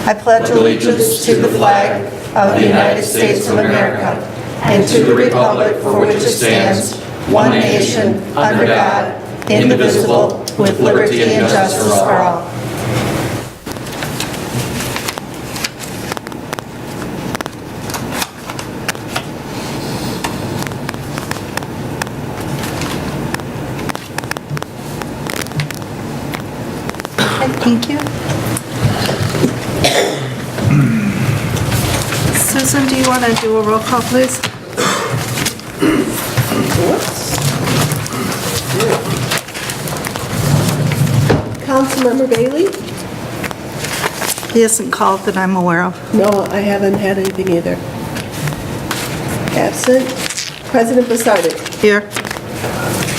I pledge allegiance to the flag of the United States of America and to the republic for which it stands, one nation, under God, indivisible, with liberty and justice for all. Thank you. Susan, do you want to do a roll call, please? Councilmember Bailey? He isn't called that I'm aware of. No, I haven't had anything either. Absent. President Basardi? Here.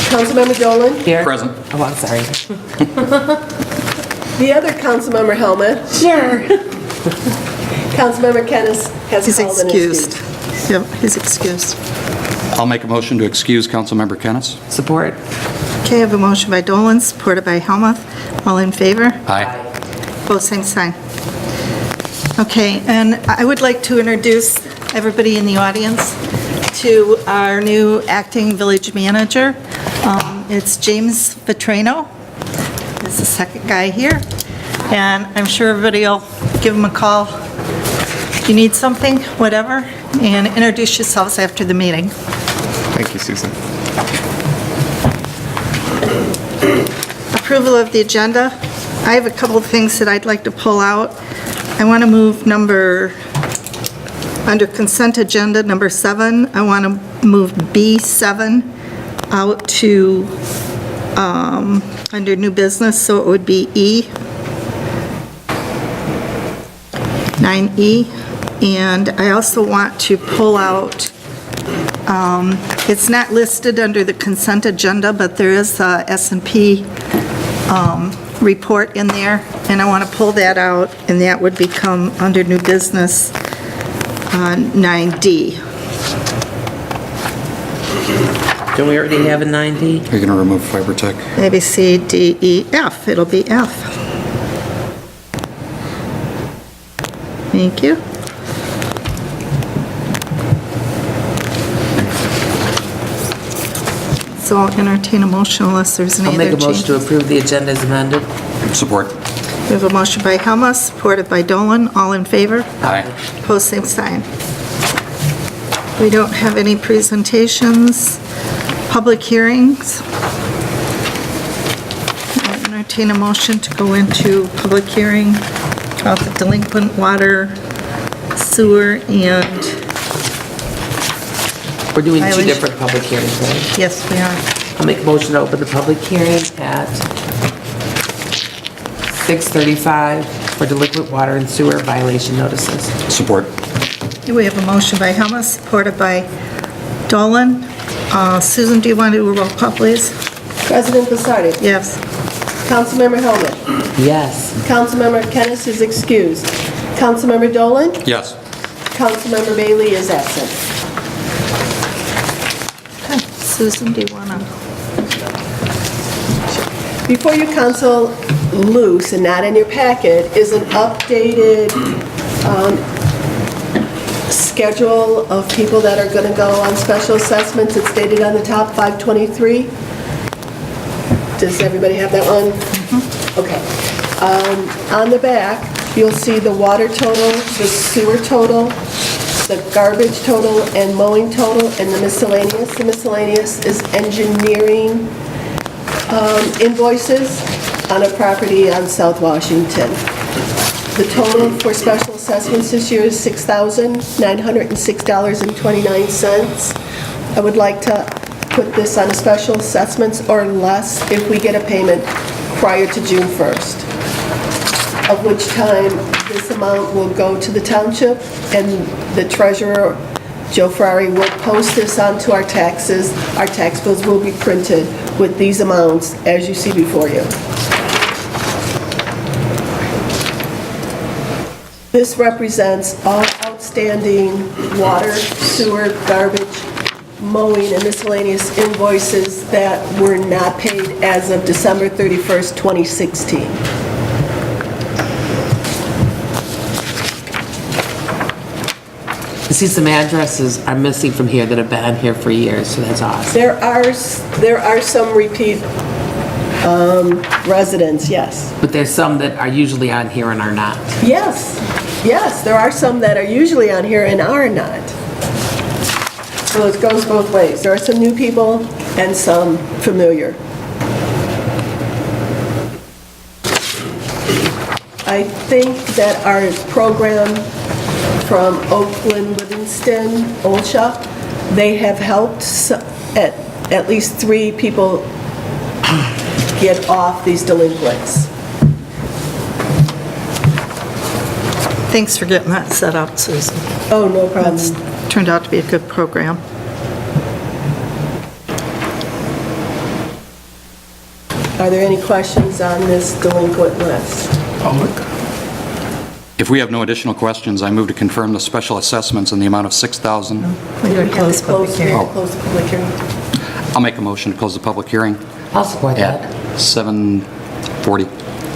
Councilmember Dolan? Here. Present. Oh, I'm sorry. The other Councilmember Helmet? Sure. Councilmember Kennis has He's called and excused. Yep, he's excused. I'll make a motion to excuse Councilmember Kennis. Support. Okay, I have a motion by Dolan, supported by Helmuth. All in favor? Aye. Both same sign. Okay, and I would like to introduce everybody in the audience to our new acting village manager. It's James Vetrano. He's the second guy here. And I'm sure everybody will give him a call if you need something, whatever, and introduce yourselves after the meeting. Thank you, Susan. Approval of the agenda. I have a couple of things that I'd like to pull out. I want to move under consent agenda, number 7, I want to move B7 out to, under new business, so it would be E, 9E. And I also want to pull out, it's not listed under the consent agenda, but there is a S&P report in there, and I want to pull that out, and that would become under new business 9D. Don't we already have a 9D? You're going to remove Fibertech? Maybe C, D, E, F. It'll be F. Thank you. So I'll entertain a motion unless there's any I'll other make a changes. motion to approve the agenda as amended. Support. We have a motion by Helmuth, supported by Dolan. All in favor? Aye. Opposed, same sign. We don't have any presentations, public hearings. I entertain a motion to go into public hearing about the delinquent water, sewer, and, We're doing two Violation. different public hearings, right? yes, we are. I'll make a motion to open the public hearing at 6:35 for delinquent water and sewer violation notices. Support. We have a motion by Helmuth, supported by Dolan. Susan, do you want to do a roll call, please? President Basardi? Yes. Councilmember Helmet? Yes. Councilmember Kennis is excused. Councilmember Dolan? Yes. Councilmember Bailey is absent. Okay. Susan, do you want to? Before you, Council, loose and not in your packet, is an updated schedule of people that are going to go on special assessments. It's dated on the top, 5/23. Does everybody have that one? Okay. On the back, you'll see the water total, the sewer total, the garbage total, and mowing total, and the miscellaneous. The miscellaneous is engineering invoices on a property on South Washington. The total for special assessments this year is $6,906.29. I would like to put this on a special assessments or less if we get a payment prior to June 1st, of which time this amount will go to the township, and the treasurer, Joe Ferrari, will post this onto our taxes. Our tax bills will be printed with these amounts as you see before you. This represents all outstanding water, sewer, garbage, mowing, and miscellaneous invoices that were not paid as of December 31st, 2016. see some addresses are missing from here that have been here for years, so that's awesome. There are some repeat residents, yes. But there's some that are usually on here and are not. Yes, yes, there are some that are usually on here and are not. So it goes both ways. There are some new people and some familiar. I think that our program from Oakland, Livingston, Olsha, they have helped at least 3 people get off these delinquents. Thanks for getting that set up, Susan. Oh, no problem. It's turned out to be a good program. Are there any questions on this delinquent list? If we have no additional questions, I move to confirm the special assessments in the amount of $6,000. We gotta close public hearing. Close the public hearing. I'll make a motion to close the public hearing I'll support at that. 7:40,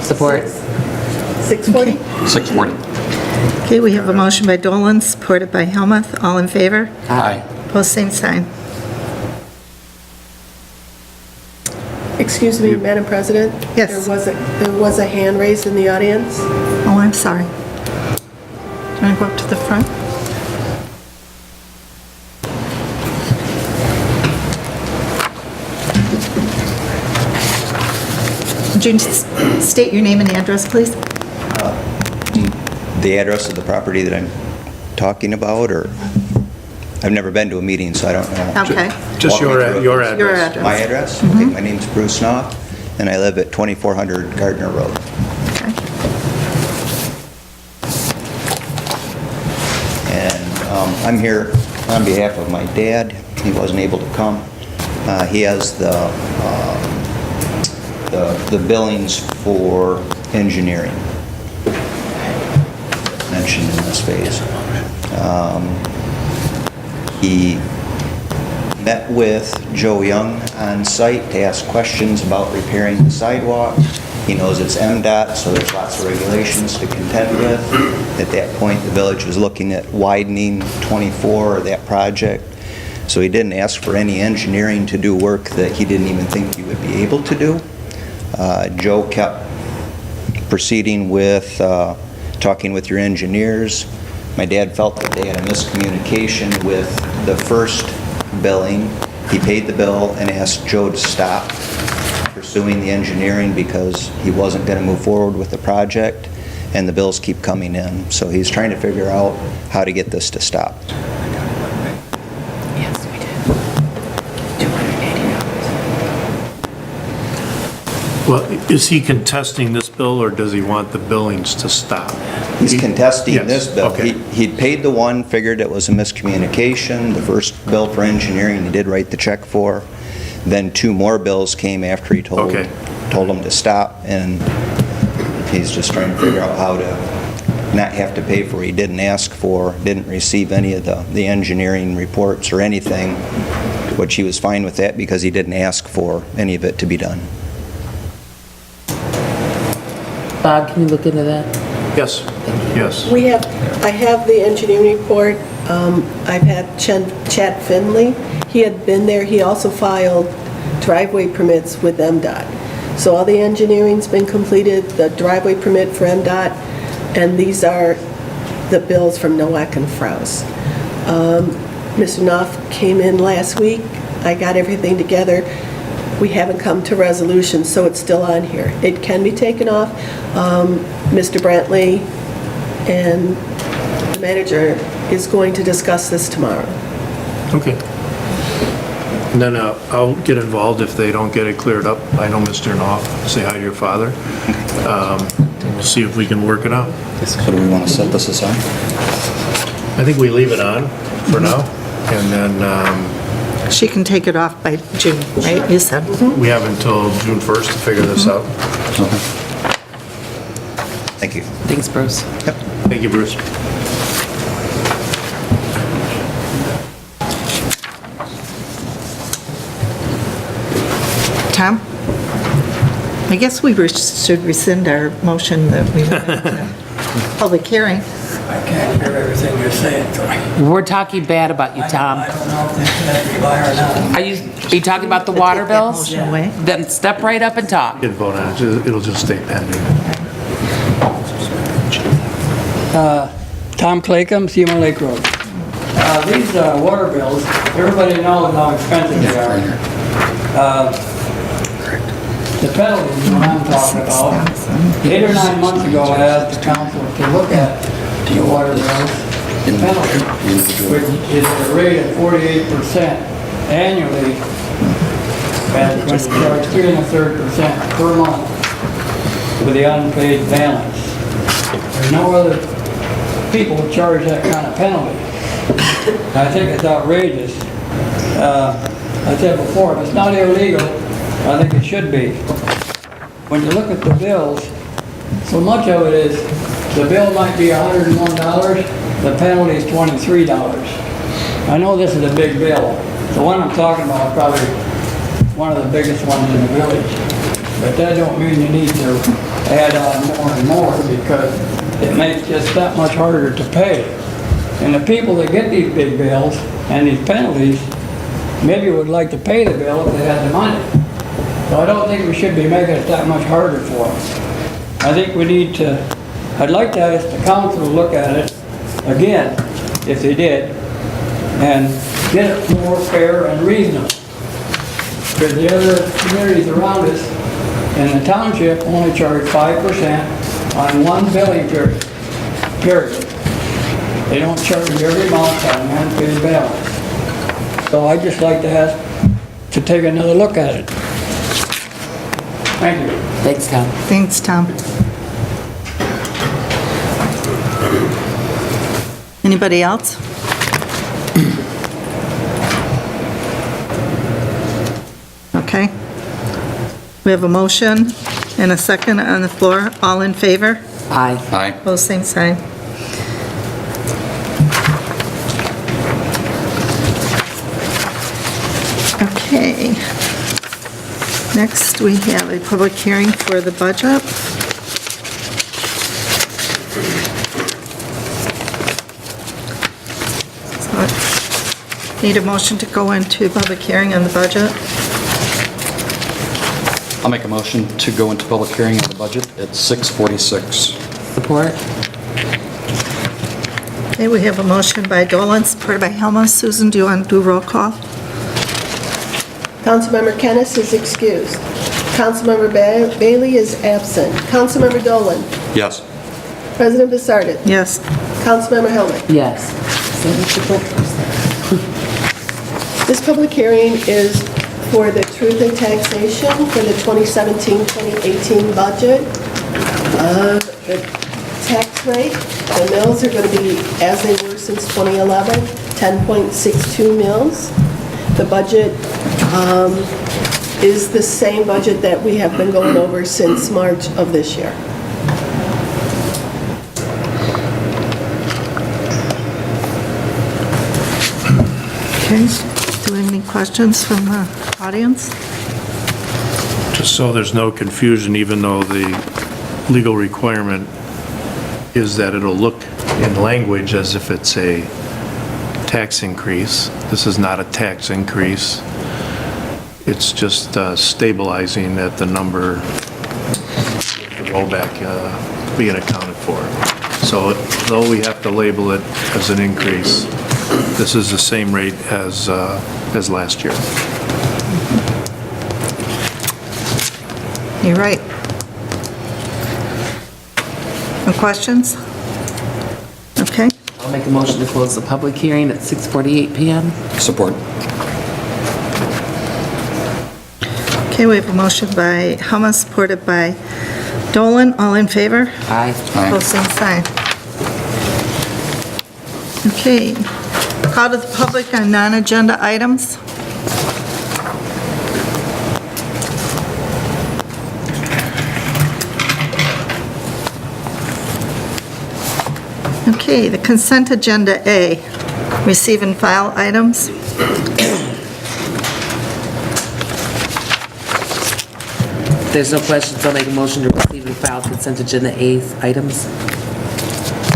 Support. 6:40? 6:40. Okay, we have a motion by Dolan, supported by Helmuth. All in favor? Aye. Opposed, same sign. Excuse me, Madam President? Yes. There was a hand raised in the audience. Oh, I'm sorry. Do you want to go up to the front? Would you state your name and address, please? The address of the property that I'm talking about, or, I've never been to a meeting, so I don't know. Okay. Just Walk me through it. your address. Your address. My address? Okay, my name's Bruce Knopf, and I live at 2400 Gardner Road. Okay. And I'm here on behalf of my dad. He wasn't able to come. He has the billings for engineering mentioned in this phase. He met with Joe Young on site to ask questions about repairing the sidewalk. He knows it's MDOT, so there's lots of regulations to contend with. At that point, the village was looking at widening 24, or that project. So he didn't ask for any engineering to do work that he didn't even think he would be able to do. Joe kept proceeding with talking with your engineers. My dad felt that they had a miscommunication with the first billing. He paid the bill and asked Joe to stop pursuing the engineering because he wasn't going to move forward with the project, and the bills keep coming in. So he's trying to figure out how to get this to stop. Yes, we did. $280. Well, is he contesting this bill, or does he want the billings to stop? He's contesting Yes, this bill. okay. He'd paid the one, figured it was a miscommunication. The first bill for engineering, he did write the check for. Then 2 more bills came after he told Okay. him to stop, and he's just trying to figure out how to not have to pay for what he didn't ask for, didn't receive any of the engineering reports or anything, which he was fine with that because he didn't ask for any of it to be done. Bob, can you look into that? Yes, yes. I have the engineering report. I've had Chad Finley. He had been there. He also filed driveway permits with MDOT. So all the engineering's been completed, the driveway permit for MDOT, and these are the bills from Nowak and Fraus. Mr. Knopf came in last week. I got everything together. We haven't come to resolution, so it's still on here. It can be taken off. Mr. Brantley and the manager is going to discuss this tomorrow. Okay. And then I'll get involved if they don't get it cleared up. I know Mr. Knopf. Say hi to your father. We'll see if we can work it out. So do we want to set this aside? I think we leave it on for now, and then She can take it off by June, right? You said. we have until June 1st to figure this out. Thank you. Thanks, Bruce. Thank you, Bruce. Tom? I guess we should rescind our motion that we wanted to public hearing. I can't hear everything you're saying, Tony. We're talking bad about you, Tom. I don't know if this is a lie or not. Are you talking about the water Take that bills? motion away. Then step right up and talk. Get vote on it, it'll just stay pending. Tom Claycomb, Seymour Lake Road. These water bills, everybody knows how expensive they are. The penalties, what I'm talking about, 8 or 9 months ago, I asked the council to look at the water bills, penalty, which is a rate of 48% annually, and when you charge 3 1/3% per month with the unpaid balance. There's no other people who charge that kind of penalty. I think it's outrageous. I said before, if it's not illegal, I think it should be. When you look at the bills, so much of it is, the bill might be $101, the penalty is $23. I know this is a big bill. The one I'm talking about is probably one of the biggest ones in the village. But that don't mean you need to add on more and more, because it makes just that much harder to pay. And the people that get these big bills and these penalties maybe would like to pay the bill if they had the money. So I don't think we should be making it that much harder for them. I think we need to, I'd like to ask the council to look at it again, if they did, and get it more fair and reasonable. Because the other communities around us in the township only charge 5% on one billing period. They don't charge every month on an unpaid balance. So I'd just like to ask to take another look at it. Thank you. Thanks, Tom. Thanks, Tom. Anybody else? Okay. We have a motion and a second on the floor. All in favor? Aye. Aye. Opposed, same sign. Okay. Next, we have a public hearing for the budget. So, need a motion to go into public hearing on the budget? I'll make a motion to go into public hearing on the budget at 6:46. Support? Okay, we have a motion by Dolan, supported by Helmut. Susan, do you want to do roll call? Councilmember Kennis is excused. Councilmember Bailey is absent. Councilmember Dolan. Yes. President Bissardet. Yes. Councilmember Helmut. Yes. This public hearing is for the truth in taxation for the 2017-2018 budget. The tax rate, the mills are going to be as they were since 2011, 10.62 mills. The budget is the same budget that we have been going over since March of this year. Okay, do we have any questions from the audience? Just so there's no confusion, even though the legal requirement is that it'll look in language as if it's a tax increase. This is not a tax increase. It's just stabilizing at the number, the rollback being accounted for. So though we have to label it as an increase, this is the same rate as last year. You're right. No questions? Okay. I'll make a motion to close the public hearing at 6:48 PM. Support. Okay, we have a motion by Helmut, supported by Dolan. All in favor? Aye. Aye. Opposed, same sign. Okay. Call to the public on non-agenda items. Okay, the consent agenda A, receive and file items. There's no questions, I'll make a motion to receive and file consent agenda A items.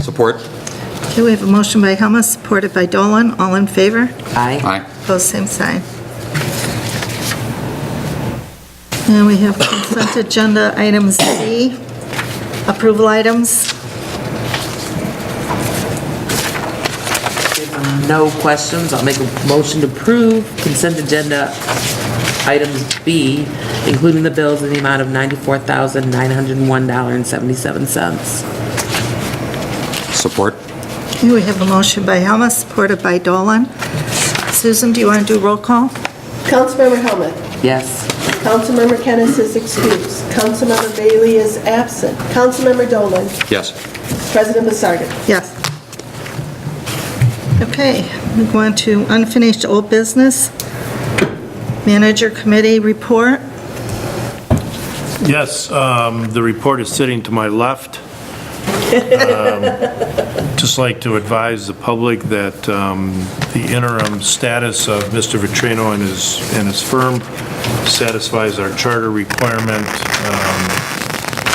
Support. Okay, we have a motion by Helmut, supported by Dolan. All in favor? Aye. Aye. Opposed, same sign. And we have consent agenda item Z, approval items. No questions. I'll make a motion to approve consent agenda items B, including the bills in the amount of $94,901.77. Support. Okay, we have a motion by Helmut, supported by Dolan. Susan, do you want to do roll call? Councilmember Helmut. Yes. Councilmember Kennis is excused. Councilmember Bailey is absent. Councilmember Dolan. Yes. President Basardi. Yes. Okay, we go on to unfinished old business. Manager committee report. Yes, the report is sitting to my left. Just like to advise the public that the interim status of Mr. Vitrino and his firm satisfies our charter requirement.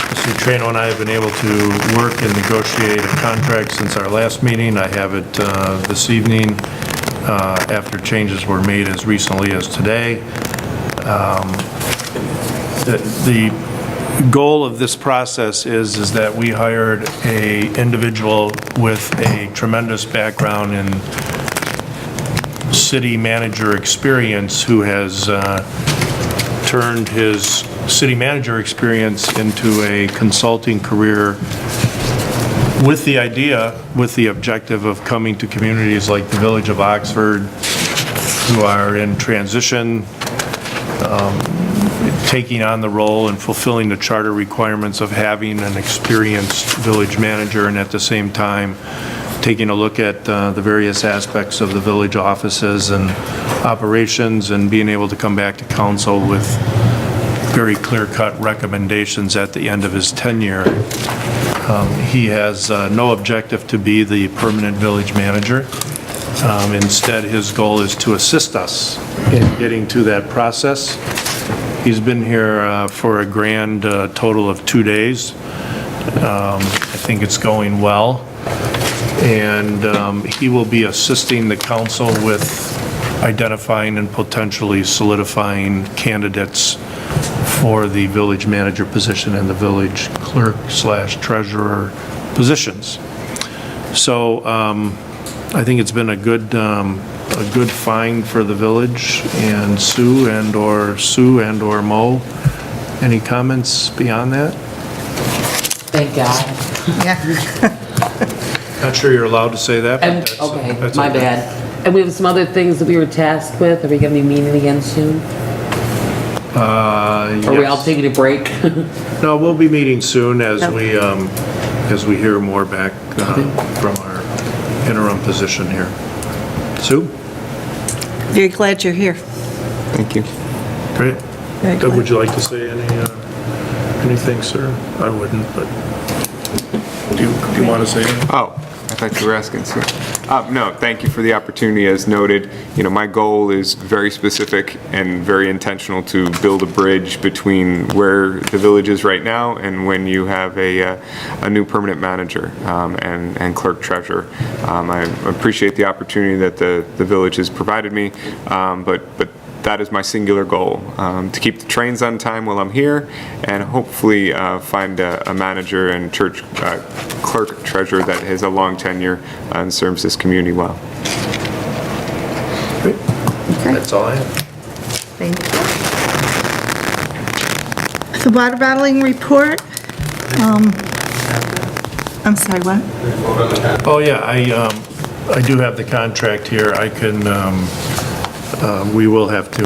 Mr. Vitrino and I have been able to work and negotiate a contract since our last meeting. I have it this evening after changes were made as recently as today. The goal of this process is that we hired a individual with a tremendous background in city manager experience who has turned his city manager experience into a consulting career with the objective of coming to communities like the Village of Oxford who are in transition, taking on the role and fulfilling the charter requirements of having an experienced village manager, and at the same time taking a look at the various aspects of the village offices and operations and being able to come back to council with very clear-cut recommendations at the end of his tenure. He has no objective to be the permanent village manager. Instead, his goal is to assist us in getting to that process. He's been here for a grand total of 2 days. I think it's going well. And he will be assisting the council with identifying and potentially solidifying candidates for the village manager position and the village clerk/treasurer positions. So I think it's been a good find for the village and Sue and/or Mo. Any comments beyond that? Thank God. Yeah. Not sure you're allowed to say that, but And, that's... okay, that's my okay. bad. And we have some other things that we were tasked with. Are we gonna be meeting again soon? Are we all Yes. taking a break? No, we'll be meeting soon as we hear more back from our interim position here. Sue? Very glad you're here. Thank you. Great. Very glad. Would you like to say anything, sir? I wouldn't, but do you want to say anything? Oh, I thought you were asking, sir. No, thank you for the opportunity. As noted, my goal is very specific and very intentional to build a bridge between where the village is right now and when you have a new permanent manager and clerk treasurer. I appreciate the opportunity that the village has provided me, but that is my singular goal, to keep the trains on time while I'm here and hopefully find a manager and church clerk treasurer that has a long tenure and serves this community well. Great. That's all I have. Thank you. The water bottling report. I'm sorry, what? Oh, yeah, I do have the contract here. I can, we will have to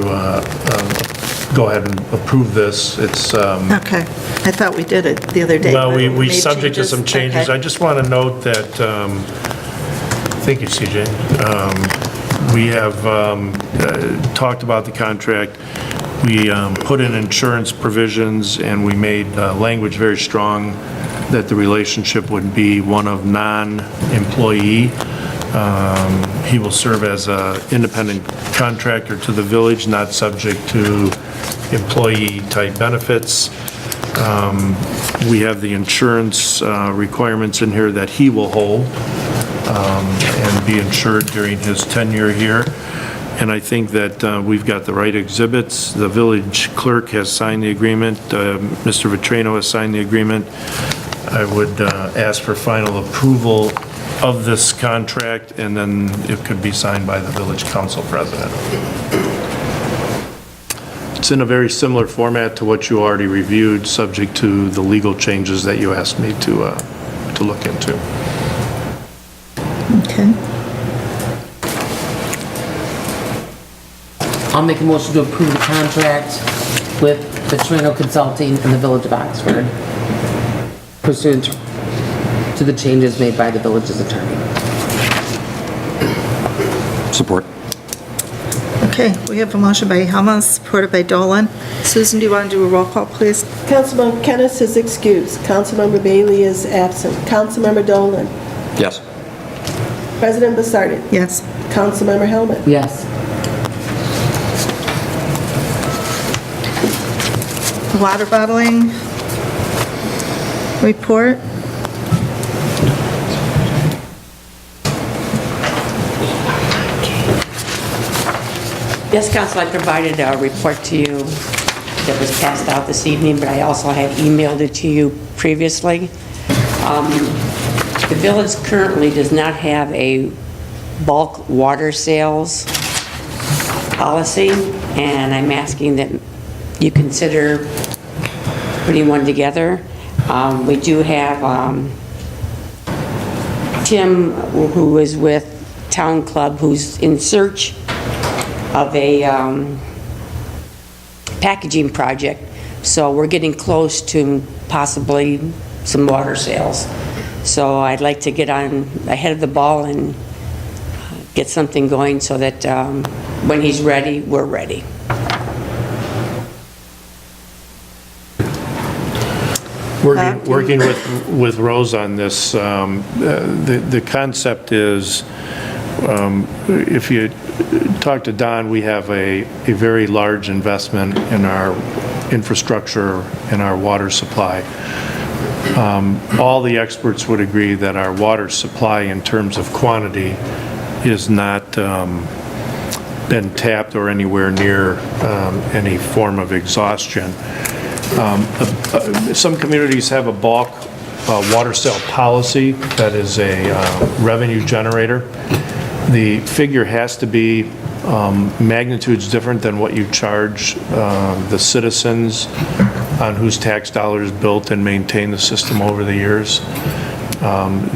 go ahead and approve this. It's, Okay. I thought we did it the other day. well, but we made subject to some changes. Okay. I just want to note that, thank you, CJ. We have talked about the contract. We put in insurance provisions, and we made language very strong that the relationship would be one of non-employee. He will serve as an independent contractor to the village, not subject to employee-type benefits. We have the insurance requirements in here that he will hold and be insured during his tenure here. And I think that we've got the right exhibits. The village clerk has signed the agreement. Mr. Vitrano has signed the agreement. I would ask for final approval of this contract, and then it could be signed by the village council president. It's in a very similar format to what you already reviewed, subject to the legal changes that you asked me to look into. Okay. I'll make a motion to approve the contract with Vitrano Consulting and the Village of Oxford pursuant to the changes made by the village's attorney. Support. Okay, we have a motion by Helmut, supported by Dolan. Susan, do you want to do a roll call, please? Councilmember Kennis is excused. Councilmember Bailey is absent. Councilmember Dolan. Yes. President Basardi. Yes. Councilmember Helmut. Yes. Water bottling report. Yes, Council, I provided a report to you that was passed out this evening, but I also had emailed it to you previously. The village currently does not have a bulk water sales policy, and I'm asking that you consider putting one together. We do have Tim, who is with Town Club, who's in search of a packaging project. So we're getting close to possibly some water sales. So I'd like to get on ahead of the ball and get something going so that when he's ready, we're ready. Working with Rose on this, the concept is, if you talk to Don, we have a very large investment in our infrastructure and our water supply. All the experts would agree that our water supply in terms of quantity is not been tapped or anywhere near any form of exhaustion. Some communities have a bulk water sale policy that is a revenue generator. The figure has to be magnitudes different than what you charge the citizens on whose tax dollars built and maintain the system over the years.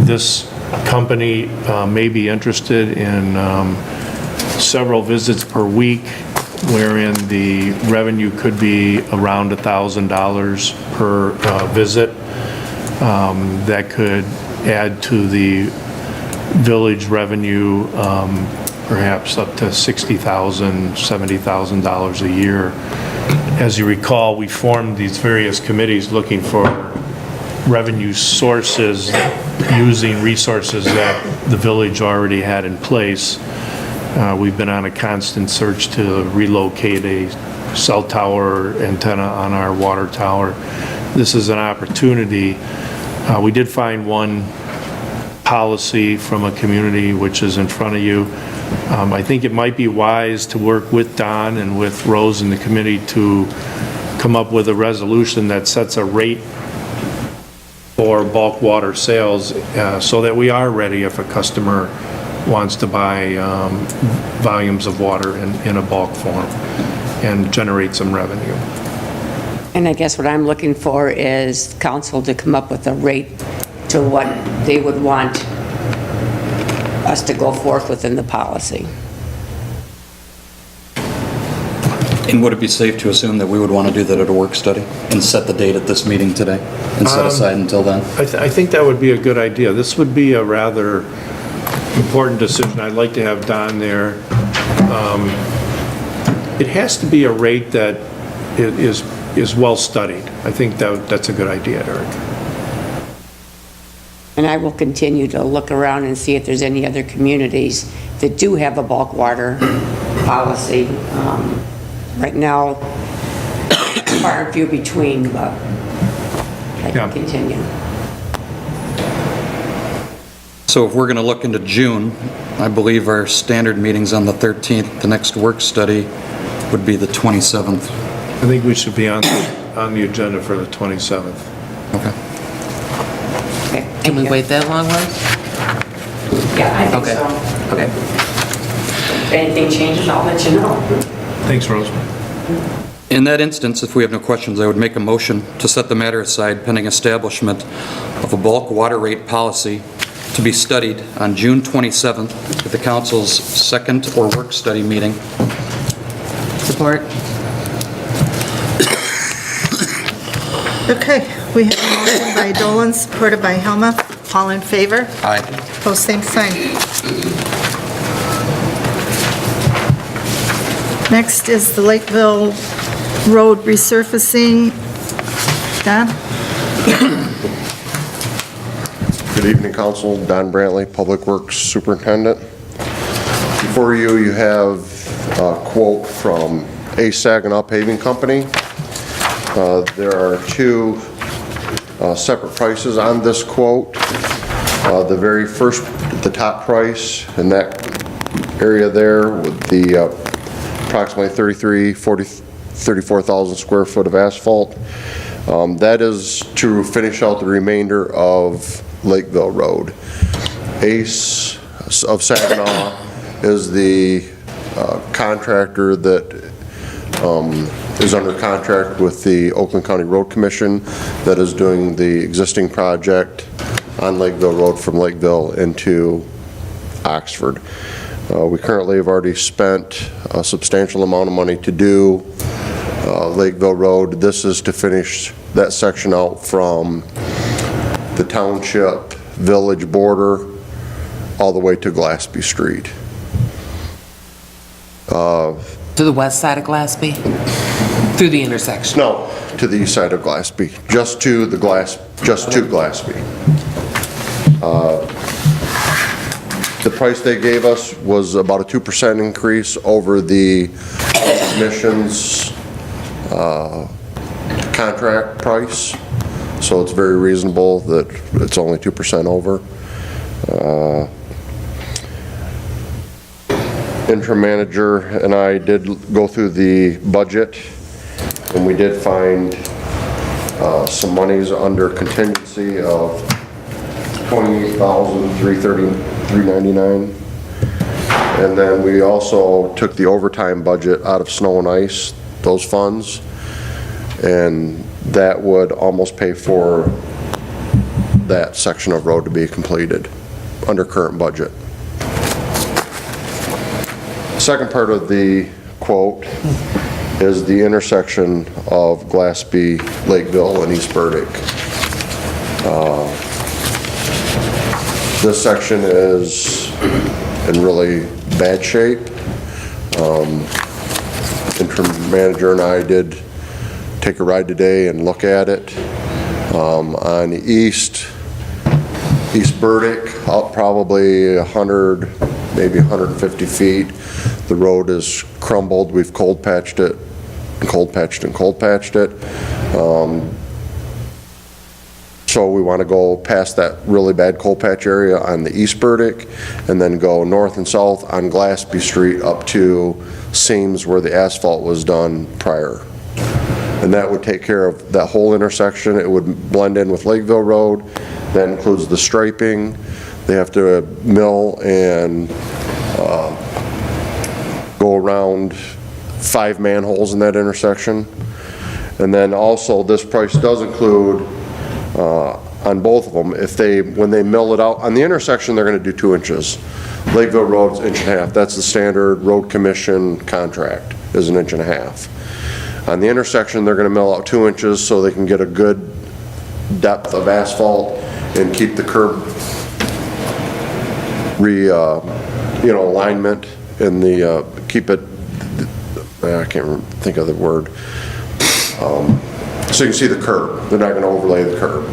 This company may be interested in several visits per week, wherein the revenue could be around $1,000 per visit. That could add to the village revenue perhaps up to $60,000, $70,000 a year. As you recall, we formed these various committees looking for revenue sources using resources that the village already had in place. We've been on a constant search to relocate a cell tower antenna on our water tower. This is an opportunity. We did find one policy from a community which is in front of you. I think it might be wise to work with Don and with Rose and the committee to come up with a resolution that sets a rate for bulk water sales so that we are ready if a customer wants to buy volumes of water in a bulk form and generate some revenue. And I guess what I'm looking for is council to come up with a rate to what they would want us to go forth within the policy. And would it be safe to assume that we would want to do that at a work study and set the date at this meeting today and set aside until then? I think that would be a good idea. This would be a rather important decision. I'd like to have Don there. It has to be a rate that is well studied. I think that's a good idea, Eric. And I will continue to look around and see if there's any other communities that do have a bulk water policy. Right now, far and few between, but I Yeah. can continue. So if we're going to look into June, I believe our standard meeting's on the 13th. The next work study would be the 27th. I think we should be on the agenda for the 27th. Okay. Okay, Can thank we you. wait that long, Rose? Yeah, I think Okay. so. Okay. If anything changes, I'll let you know. Thanks, Rosemary. In that instance, if we have no questions, I would make a motion to set the matter aside pending establishment of a bulk water rate policy to be studied on June 27th at the council's second or work study meeting. Support? Okay, we have a motion by Dolan, supported by Helma. All in favor? Aye. Post same sign. Next is the Lakeville Road resurfacing. Don? Good evening, Council. Don Brantley, Public Works Superintendent. Before you, you have a quote from Ace Saginaw Paving Company. There are two separate prices on this quote. The very first, the top price in that area there with the approximately 34,000 square foot of asphalt. That is to finish out the remainder of Lakeville Road. Ace of Saginaw is the contractor that is under contract with the Oakland County Road Commission that is doing the existing project on Lakeville Road from Lakeville into Oxford. We currently have already spent a substantial amount of money to do Lakeville Road. This is to finish that section out from the township village border all the way to Glassby Street. To the west side of Glassby? Through the intersection? No, to the east side of Glassby, just to Glassby. The price they gave us was about a 2% increase over the commission's contract price, so it's very reasonable that it's only 2% over. Interim manager and I did go through the budget, and we did find some monies under contingency of $28,399. And then we also took the overtime budget out of snow and ice, those funds, and that would almost pay for that section of road to be completed under current budget. Second part of the quote is the intersection of Glassby, Lakeville, and East Burdick. This section is in really bad shape. Interim manager and I did take a ride today and look at it. On East Burdick, out probably 100, maybe 150 feet, the road is crumbled. We've cold patched it, cold patched it. So we want to go past that really bad cold patch area on the East Burdick and then go north and south on Glassby Street up to Seams where the asphalt was done prior. And that would take care of that whole intersection. It would blend in with Lakeville Road. That includes the striping. They have to mill and go around 5 manholes in that intersection. And then also this price does include on both of them, when they mill it out, on the intersection they're going to do 2 inches. Lakeville Road's 1.5 inches. That's the standard road commission contract, is 1.5 inches. On the intersection they're going to mill out 2 inches so they can get a good depth of asphalt and keep the curb alignment and keep it, I can't think of the word. So you can see the curb. They're not going to overlay the curb.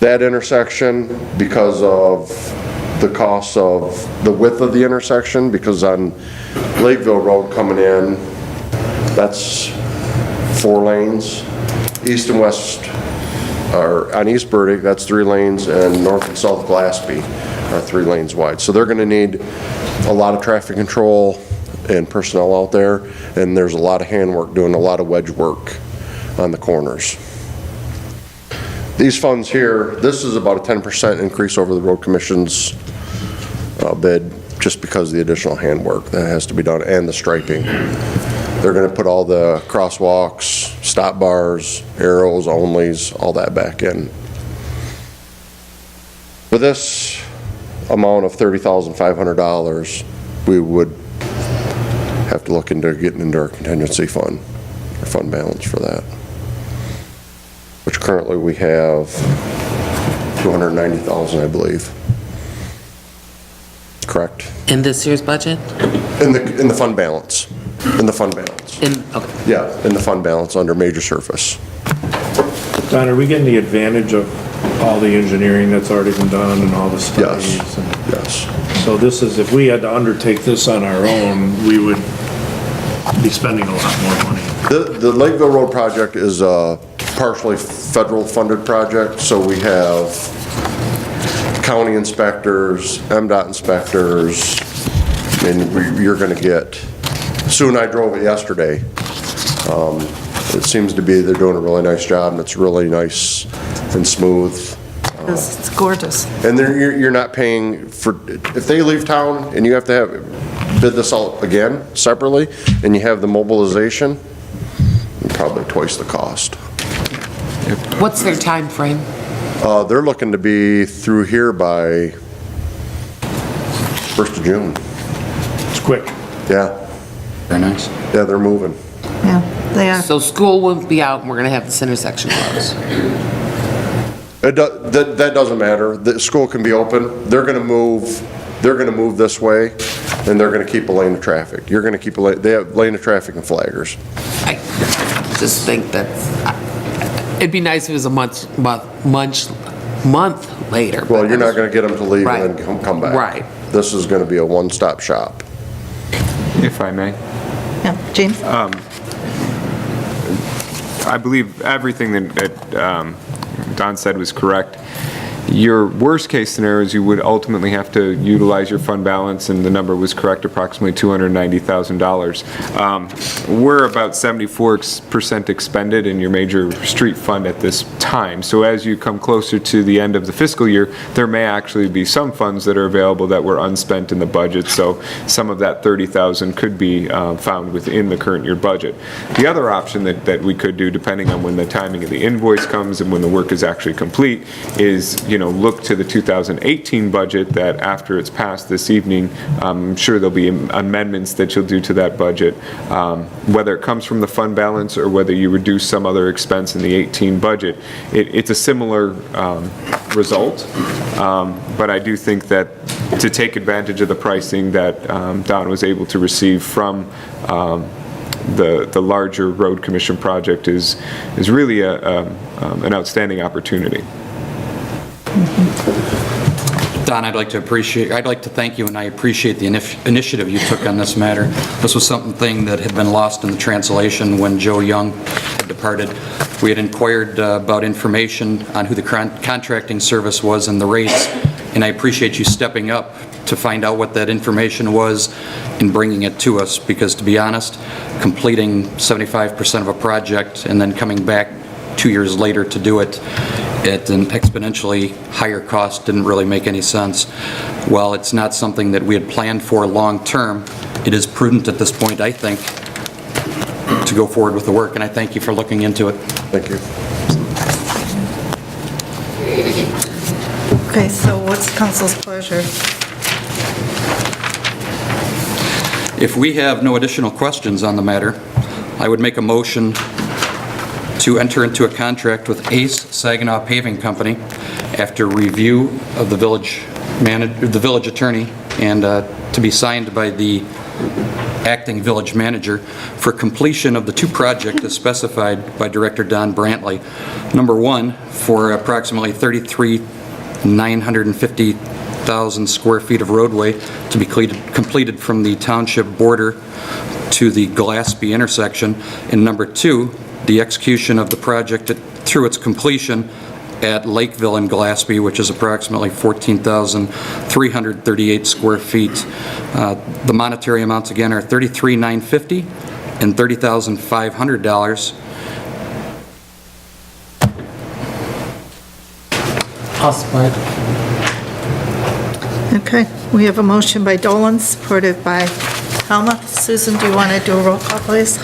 That intersection, because of the cost of the width of the intersection, because on Lakeville Road coming in, that's 4 lanes. east and west, or on East Burdick, that's 3 lanes, and north and south Glassby are 3 lanes wide. So they're gonna need a lot of traffic control and personnel out there, and there's a lot of handwork, doing a lot of wedge work on the corners. These funds here, this is about a 10% increase over the road commission's bid, just because of the additional handwork that has to be done and the striping. They're gonna put all the crosswalks, stop bars, arrows, onlys, all that back in. With this amount of $30,500, we would have to look into getting into our contingency fund, our fund balance for that, which currently we have $290,000, I believe. Correct? In this year's budget? In the fund balance. In the fund balance. Okay. Yeah, in the fund balance under major surface. Don, are we getting the advantage of all the engineering that's already been done and all the studies? Yes, and- yes. So this is, if we had to undertake this on our own, we would be spending a lot more money. The Lakeville Road project is a partially federal funded project, so we have county inspectors, MDOT inspectors, and you're gonna get, Sue and I drove it yesterday. It seems to be they're doing a really nice job, and it's really nice and smooth. It's gorgeous. And then you're not paying for, if they leave town and you have to bid this out again separately, and you have the mobilization, probably twice the cost. What's their time frame? They're looking to be through here by 1st of June. It's quick. Yeah, Very nice. yeah, they're moving. Yeah, they are. So school won't be out and we're gonna have this intersection closed. That doesn't matter. The school can be open. They're gonna move this way, and they're gonna keep a lane of traffic. You're gonna keep they have lane of traffic and flaggers. I just think that it'd be nice if it was a month later. Well, you're not gonna get them to leave Right. and then come back. Right. This is gonna be a one-stop shop. If I may. Yeah, James? I believe everything that Don said was correct. Your worst-case scenario is you would ultimately have to utilize your fund balance, and the number was correct, approximately $290,000. We're about 74% expended in your major street fund at this time. So as you come closer to the end of the fiscal year, there may actually be some funds that are available that were unspent in the budget. So some of that $30,000 could be found within the current year budget. The other option that we could do, depending on when the timing of the invoice comes and when the work is actually complete, is look to the 2018 budget that after it's passed this evening, I'm sure there'll be amendments that you'll do to that budget. Whether it comes from the fund balance or whether you reduce some other expense in the 18 budget, it's a similar result. But I do think that to take advantage of the pricing that Don was able to receive from the larger road commission project is really an outstanding opportunity. Don, I'd like to thank you, and I appreciate the initiative you took on this matter. This was something that had been lost in the translation when Joe Young had departed. We had inquired about information on who the contracting service was and the rates, and I appreciate you stepping up to find out what that information was and bringing it to us, because to be honest, completing 75% of a project and then coming back 2 years later to do it at an exponentially higher cost didn't really make any sense. While it's not something that we had planned for long-term, it is prudent at this point, I think, to go forward with the work, and I thank you for looking into it. Thank you. Okay, so what's council's pleasure? If we have no additional questions on the matter, I would make a motion to enter into a contract with Ace Saginaw Paving Company after review of the village attorney and to be signed by the acting village manager for completion of the 2 projects as specified by Director Don Brantley. Number 1, for approximately 33,950,000 square feet of roadway to be completed from the township border to the Glassby intersection. And number 2, the execution of the project through its completion at Lakeville and Glassby, which is approximately 14,338 square feet. The monetary amounts, again, are $33,950 and $30,500. I'll support. Okay, we have a motion by Dolan, supported by Helmuth. Susan, do you want to do a roll call, please?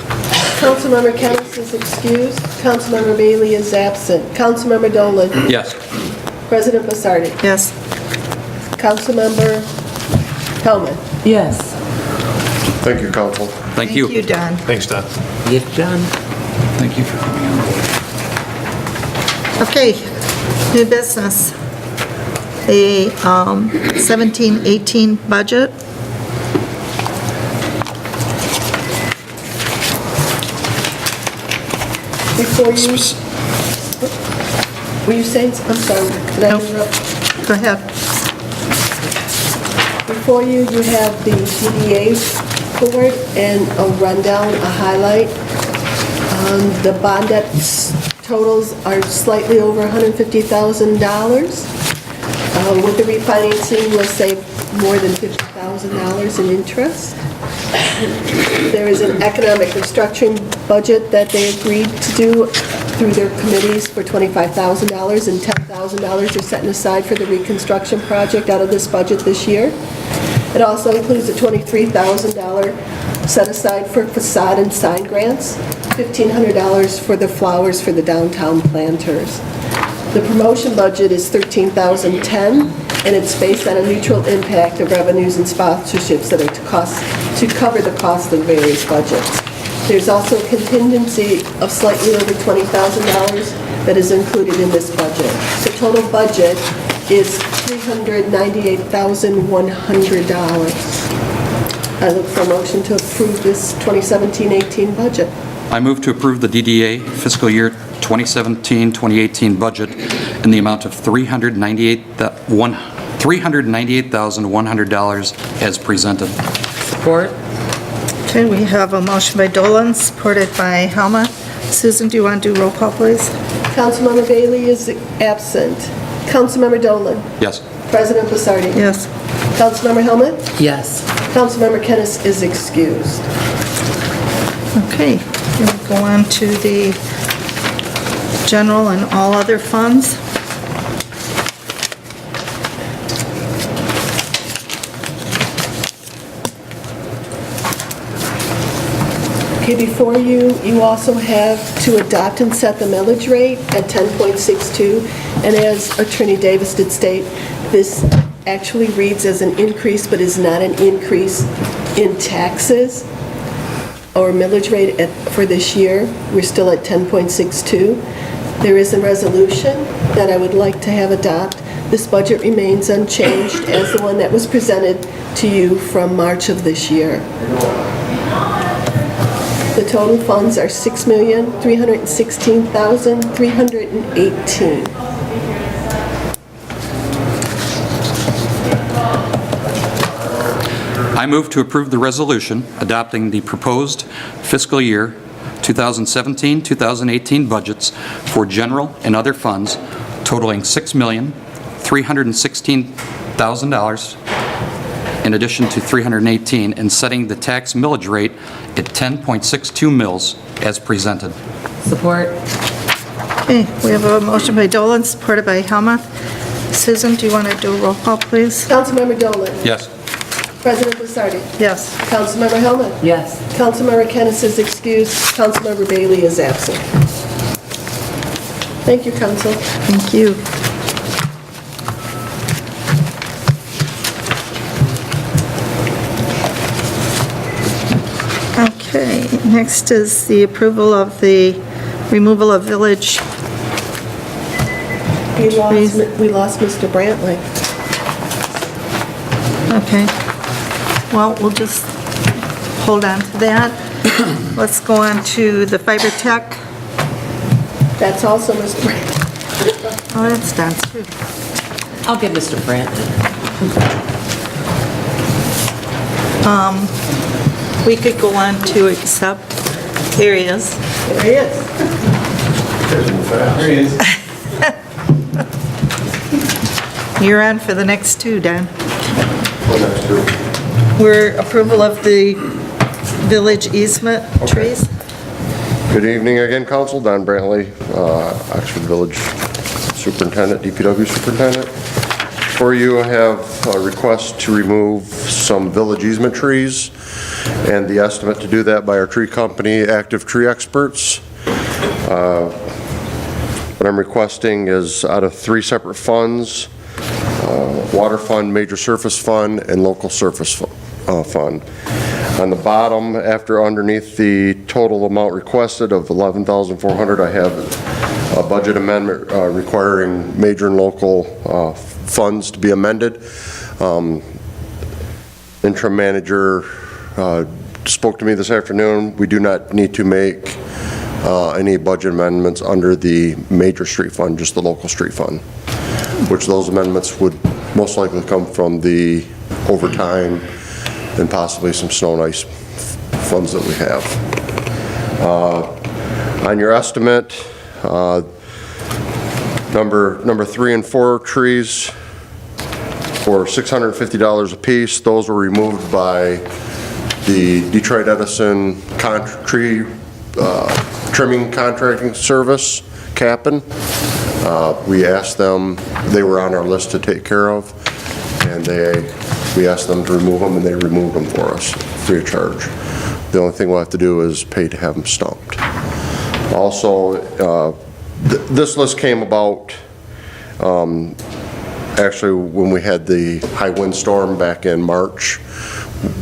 Councilmember Kennis is excused. Councilmember Bailey is absent. Councilmember Dolan. Yes. President Basardi. Yes. Councilmember Helmut. Yes. Thank you, council. Thank you. Thank you, Don. Thanks, Don. Yes, John. Thank you for coming on board. Okay, new business. The 17-18 budget. Before you, were you saying, I'm sorry, can I Nope. interrupt? Go ahead. Before you, you have the DDA board and a rundown, a highlight. The bond debt totals are slightly over $150,000. With the refinancing, we'll save more than $50,000 in interest. There is an economic restructuring budget that they agreed to do through their committees for $25,000, and $10,000 are set aside for the reconstruction project out of this budget this year. It also includes a $23,000 set aside for facade and sign grants, $1,500 for the flowers for the downtown planters. The promotion budget is $13,010, and it's based on a neutral impact of revenues and sponsorships that are to cover the cost of various budgets. There's also a contingency of slightly over $20,000 that is included in this budget. The total budget is $398,100. I look for a motion to approve this 2017-18 budget. I move to approve the DDA fiscal year 2017-2018 budget in the amount of $398,100 as presented. Support. Okay, we have a motion by Dolan, supported by Helmuth. Susan, do you want to do roll call, please? Councilmember Bailey is absent. Councilmember Dolan. Yes. President Basardi. Yes. Councilmember Helmut. Yes. Councilmember Kennis is excused. Okay, we'll go on to the general and all other funds. Okay, before you, you also have to adopt and set the millage rate at 10.62. And as Attorney Davis did state, this actually reads as an increase, but is not an increase in taxes or millage rate for this year. We're still at 10.62. There is a resolution that I would like to have adopt. This budget remains unchanged as the one that was presented to you from March of this year. The total funds are $6,316,318. I move to approve the resolution adopting the proposed fiscal year 2017-2018 budgets for general and other funds totaling $6,316,000 in addition to $318, and setting the tax millage rate at 10.62 mils as presented. Support. Okay, we have a motion by Dolan, supported by Helmuth. Susan, do you want to do a roll call, please? Councilmember Dolan. Yes. President Basardi. Yes. Councilmember Helmut. Yes. Councilmember Kennis is excused. Councilmember Bailey is absent. Thank you, Council. Thank you. Okay, next is the approval of the removal of village. We lost Mr. Brantley. Okay, well, we'll just hold on to that. Let's go on to the fiber tech. That's also Mr. Brantley. Oh, that's done too. I'll give Mr. Brandt. We could go on to accept areas. There he is. You're on for the next two, Don. We're approval of the village easement trees. Good evening again, Council. Don Brantley, Oxford Village Superintendent, DPW Superintendent. For you, I have a request to remove some village easement trees and the estimate to do that by our tree company, Active Tree Experts. What I'm requesting is out of 3 separate funds, Water Fund, Major Surface Fund, and Local Surface Fund. On the bottom, after underneath the total amount requested of $11,400, I have a budget amendment requiring major and local funds to be amended. Interim manager spoke to me this afternoon. We do not need to make any budget amendments under the major street fund, just the local street fund, which those amendments would most likely come from the overtime and possibly some snow and ice funds that we have. On your estimate, number 3 and 4 trees for $650 a piece. Those were removed by the Detroit Edison tree trimming contracting service, Cap'n. We asked them, they were on our list to take care of, and we asked them to remove them, and they removed them for us, free of charge. The only thing we'll have to do is pay to have them stumped. Also, this list came about actually when we had the high windstorm back in March.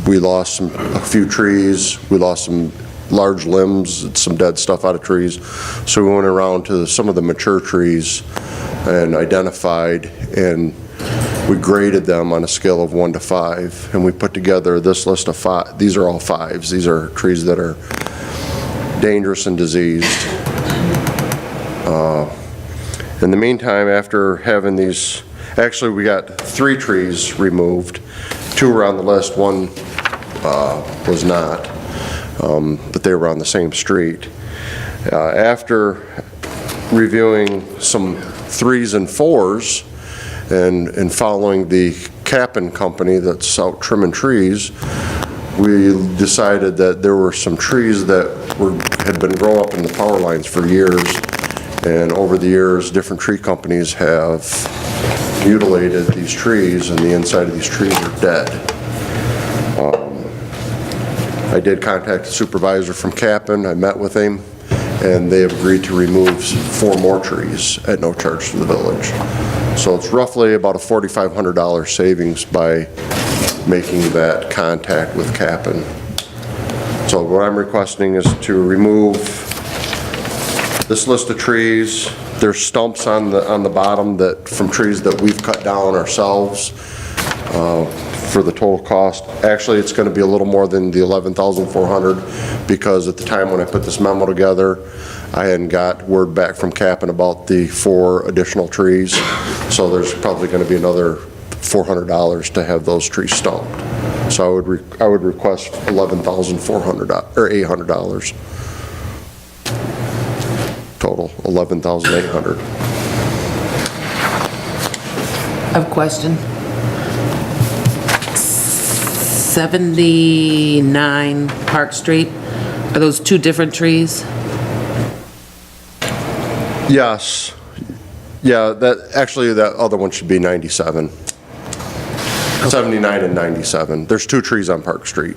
We lost a few trees, we lost some large limbs, some dead stuff out of trees. So we went around to some of the mature trees and identified, and we graded them on a scale of 1 to 5, and we put together this list of 5. These are all 5s. These are trees that are dangerous and diseased. In the meantime, after having these, actually we got 3 trees removed. 2 were on the list, 1 was not, but they were on the same street. After reviewing some 3s and 4s and following the Cap'n company that's out trimming trees, we decided that there were some trees that had been growing up in the power lines for years, and over the years different tree companies have mutilated these trees, and the inside of these trees are dead. I did contact the supervisor from Cap'n. I met with him, and they have agreed to remove 4 more trees at no charge to the village. So it's roughly about a $4,500 savings by making that contact with Cap'n. So what I'm requesting is to remove this list of trees. There's stumps on the bottom from trees that we've cut down ourselves for the total cost. Actually, it's going to be a little more than the $11,400 because at the time when I put this memo together, I hadn't got word back from Cap'n about the 4 additional trees. So there's probably going to be another $400 to have those trees stumped. So I would request $11,400 or $800 total, $11,800. I have a question. 79 Park Street, are those 2 different trees? Yes. Yeah, that other one should be 97. 79 and 97. There's 2 trees on Park Street.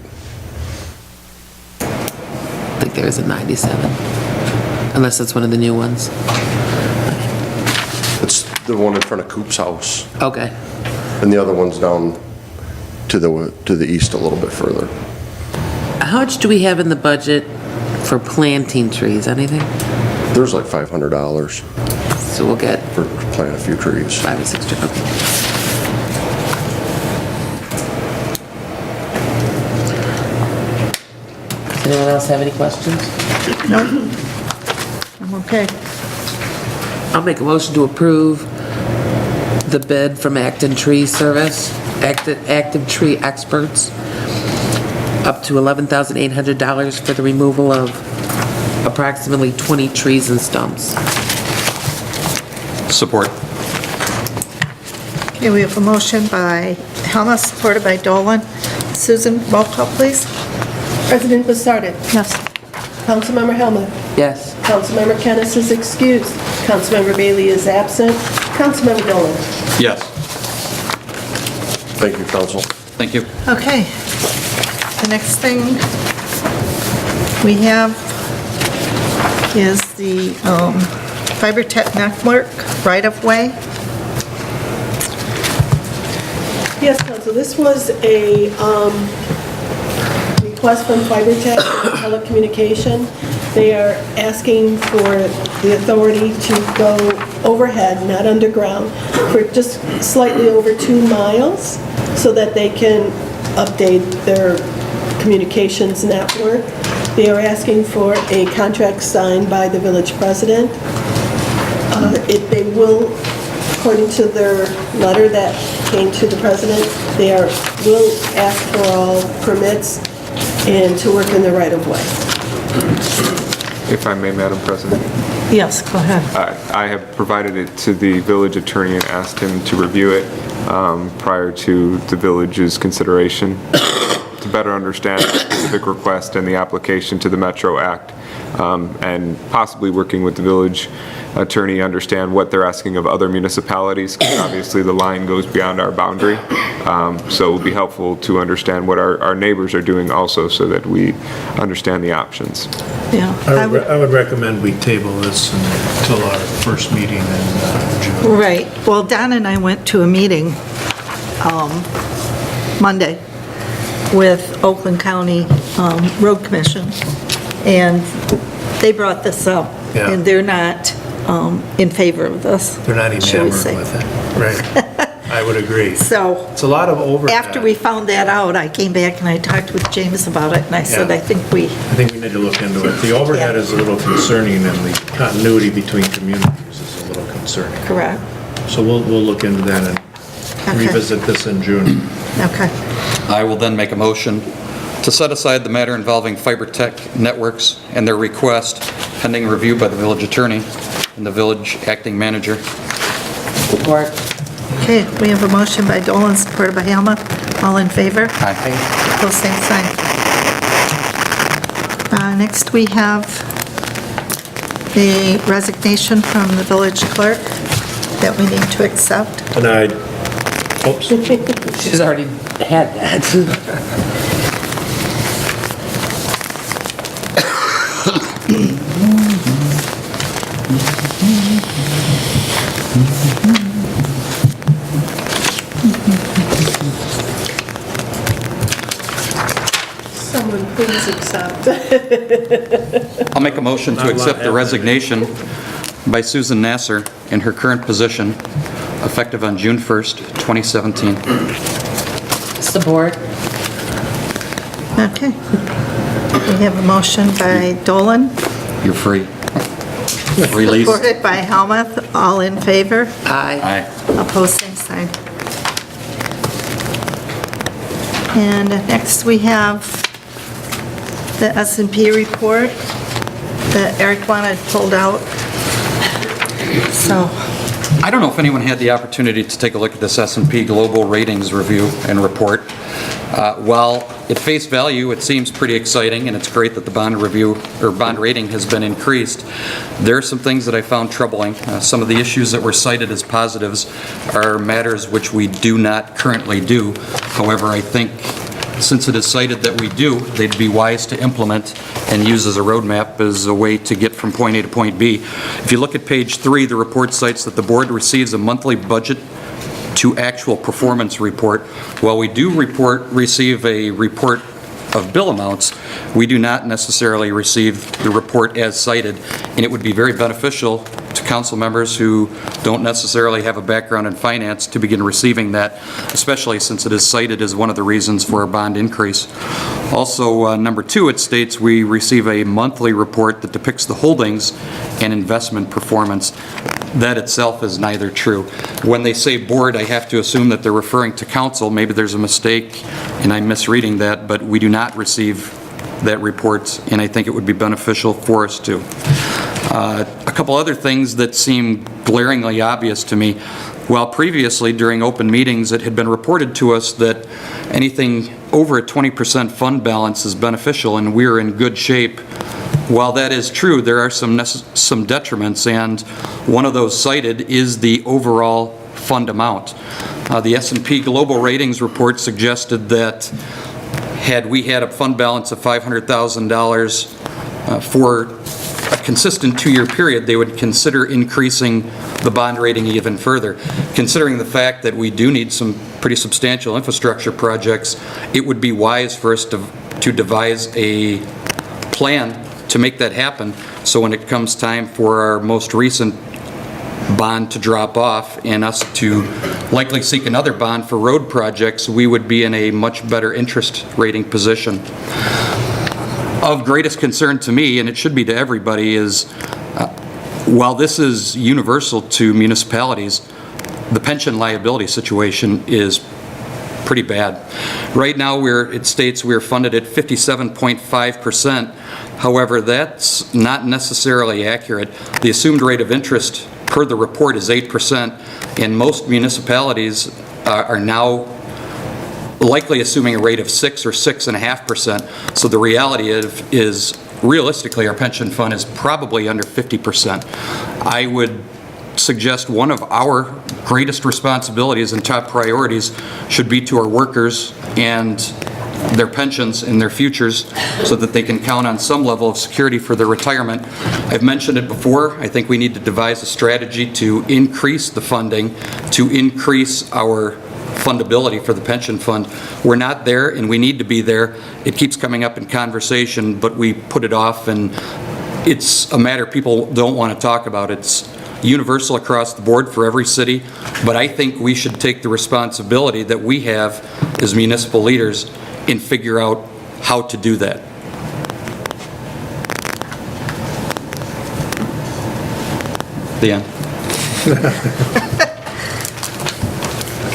I think there is a 97, unless it's one of the new ones. It's the one in front of Coop's house, Okay. and the other one's down to the east a little bit further. How much do we have in the budget for planting trees? Anything? There's like $500 So we'll get for planting a few trees. 5 or 6 trees. Okay. Does anyone else have any questions? I'm okay. I'll make a motion to approve the bid from Acton Tree Service, Active Tree Experts, up to $11,800 for the removal of approximately 20 trees and stumps. Support. Okay, we have a motion by Helmut, supported by Dolan. Susan, roll call, please. President Basardi. Yes. Councilmember Helmut. Yes. Councilmember Kennis is excused. Councilmember Bailey is absent. Councilmember Dolan. Yes. Thank you, council. Thank you. Okay. The next thing we have is the Fiber Tech Network right-of-way. Yes, Council, this was a request from FiberTech Telecommunication. They are asking for the authority to go overhead, not underground, for just slightly over 2 miles so that they can update their communications network. They are asking for a contract signed by the village president. They will, according to their letter that came to the president, will ask for all permits and to work in the right-of-way. If I may, Madam President. Yes, go ahead. I have provided it to the village attorney and asked him to review it prior to the village's consideration to better understand the specific request and the application to the Metro Act, and possibly working with the village attorney, understand what they're asking of other municipalities, because obviously the line goes beyond our boundary. So it would be helpful to understand what our neighbors are doing also, so that we understand the options. Yeah. I would recommend we table this until our first meeting in June. Right. Well, Don and I went to a meeting Monday with Oakland County Road Commission, and they brought this up, Yeah. and they're not in favor of this. They're not shall we enamored say. with it. Right. I would agree. So It's a lot of overhead. after we found that out, I came back and I talked with James about it, and I said, Yeah. I think we, I think we need to look into it. The overhead is a little concerning, and the continuity between communities is a little concerning. correct. So we'll look into that and Okay. revisit this in June. Okay. I will then make a motion to set aside the matter involving Fiber Tech Networks and their request pending review by the village attorney and the village acting manager. Support. Okay, we have a motion by Dolan, supported by Helmut. All in favor? Aye. Opposed, same sign. Next, we have the resignation from the village clerk that we need to accept. And oops, She's already had that. Someone please accept. I'll make a motion to accept the resignation by Susan Nasser in her current position, effective on June 1st, 2017. Support. Okay. We have a motion by Dolan, You're free. Release. supported by Helmut. All in favor? Aye. Aye. Opposed, same sign. And next, we have the S&P report that Eric wanted pulled out. So, I don't know if anyone had the opportunity to take a look at this S&P Global Ratings Review and Report. While at face value, it seems pretty exciting, and it's great that the bond review, or bond rating has been increased, there are some things that I found troubling. Some of the issues that were cited as positives are matters which we do not currently do. However, I think since it is cited that we do, they'd be wise to implement and use as a roadmap as a way to get from point A to point B. If you look at page 3, the report cites that the board receives a monthly budget to actual performance report. While we do receive a report of bill amounts, we do not necessarily receive the report as cited, and it would be very beneficial to council members who don't necessarily have a background in finance to begin receiving that, especially since it is cited as one of the reasons for a bond increase. Also, number 2, it states we receive a monthly report that depicts the holdings and investment performance. That itself is neither true. When they say board, I have to assume that they're referring to council. Maybe there's a mistake and I'm misreading that, but we do not receive that report, and I think it would be beneficial for us to. A couple other things that seem glaringly obvious to me. While previously, during open meetings, it had been reported to us that anything over a 20% fund balance is beneficial and we're in good shape. While that is true, there are some detriments, and one of those cited is the overall fund amount. The S&P Global Ratings report suggested that had we had a fund balance of $500,000 for a consistent 2-year period, they would consider increasing the bond rating even further. Considering the fact that we do need some pretty substantial infrastructure projects, it would be wise for us to devise a plan to make that happen, so when it comes time for our most recent bond to drop off and us to likely seek another bond for road projects, we would be in a much better interest rating position. Of greatest concern to me, and it should be to everybody, is while this is universal to municipalities, the pension liability situation is pretty bad. Right now, it states we're funded at 57.5%. However, that's not necessarily accurate. The assumed rate of interest per the report is 8%, and most municipalities are now likely assuming a rate of 6 or 6.5%. So the reality is realistically, our pension fund is probably under 50%. I would suggest one of our greatest responsibilities and top priorities should be to our workers and their pensions and their futures so that they can count on some level of security for their retirement. I've mentioned it before. I think we need to devise a strategy to increase the funding, to increase our fundability for the pension fund. We're not there, and we need to be there. It keeps coming up in conversation, but we put it off, and it's a matter people don't want to talk about. It's universal across the board for every city, but I think we should take the responsibility that we have as municipal leaders and figure out how to do that. The end.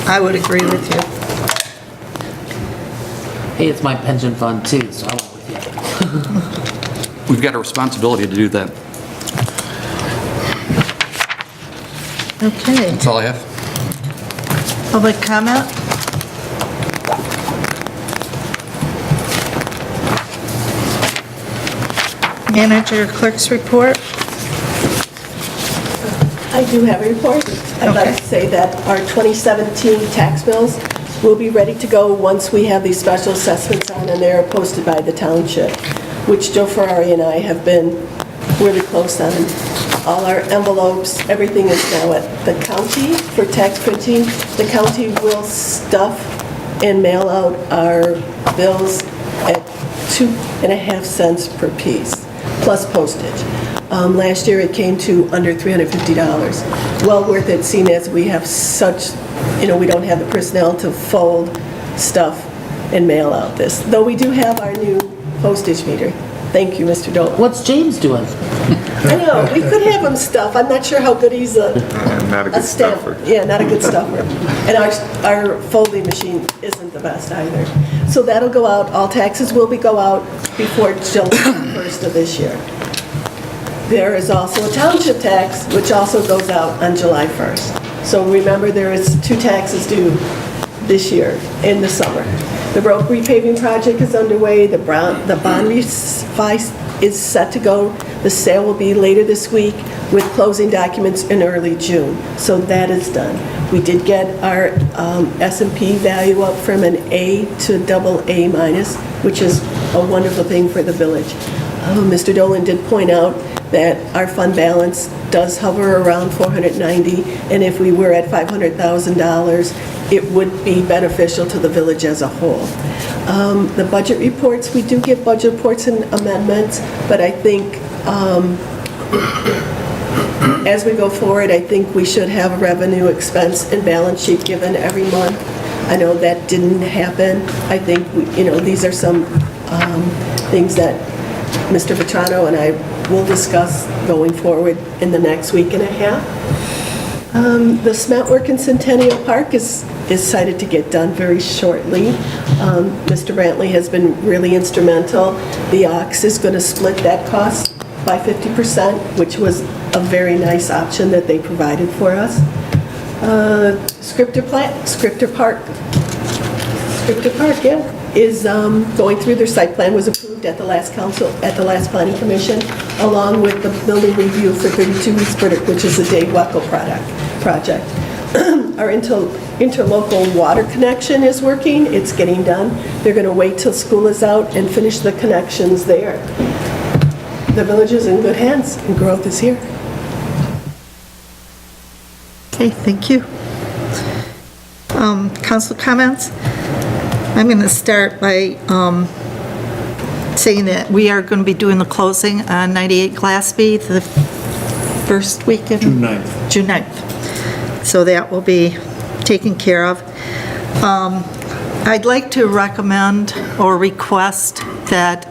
I would agree with you. Hey, it's my pension fund too, so I'm with you. We've got a responsibility to do that. Okay. That's all I have. Public comment? Manager clerk's report? I do have a report. I'd like to say that our 2017 tax bills will be ready to go once we have these special assessments on and they're posted by the township, which Joe Ferrari and I have been really close on. All our envelopes, everything is now at the county for tax printing. The county will stuff and mail out our bills at 2.5 cents per piece, plus postage. Last year, it came to under $350. Well worth it, seeing as we have such, we don't have the personnel to fold stuff and mail out this. Though we do have our new postage meter. Thank you, Mr. Dolan. What's James doing? I know, we could have him stuff. I'm not sure how good he's Not a good stamp. stuffer. Yeah, not a good stuffer. And our folding machine isn't the best either. So that'll go out, all taxes will go out before July 1st of this year. There is also a township tax, which also goes out on July 1st. So remember, there is 2 taxes due this year in the summer. The road repaving project is underway, the bond refi is set to go. The sale will be later this week with closing documents in early June. So that is done. We did get our S&P value up from an A to AA minus, which is a wonderful thing for the village. Mr. Dolan did point out that our fund balance does hover around 490, and if we were at $500,000, it would be beneficial to the village as a whole. The budget reports, we do give budget reports and amendments, but I think as we go forward, I think we should have a revenue, expense, and balance sheet given every month. I know that didn't happen. I think, these are some things that Mr. Vetrano and I will discuss going forward in the next week and a half. The cement work in Centennial Park is cited to get done very shortly. Mr. Brantley has been really instrumental. The Ox is going to split that cost by 50%, which was a very nice option that they provided for us. Scripter Park, yeah, is going through their site plan, was approved at the last planning commission, along with the building review for 32 East Burdick, which is a Dave Weckel project. Our interlocal water connection is working, it's getting done. They're going to wait till school is out and finish the connections there. The village is in good hands, and growth is here. Okay, thank you. Council comments? I'm going to start by saying that we are going to be doing the closing on 98 Glassby the first weekend? June 9th. June 9th. So that will be taken care of. I'd like to recommend or request that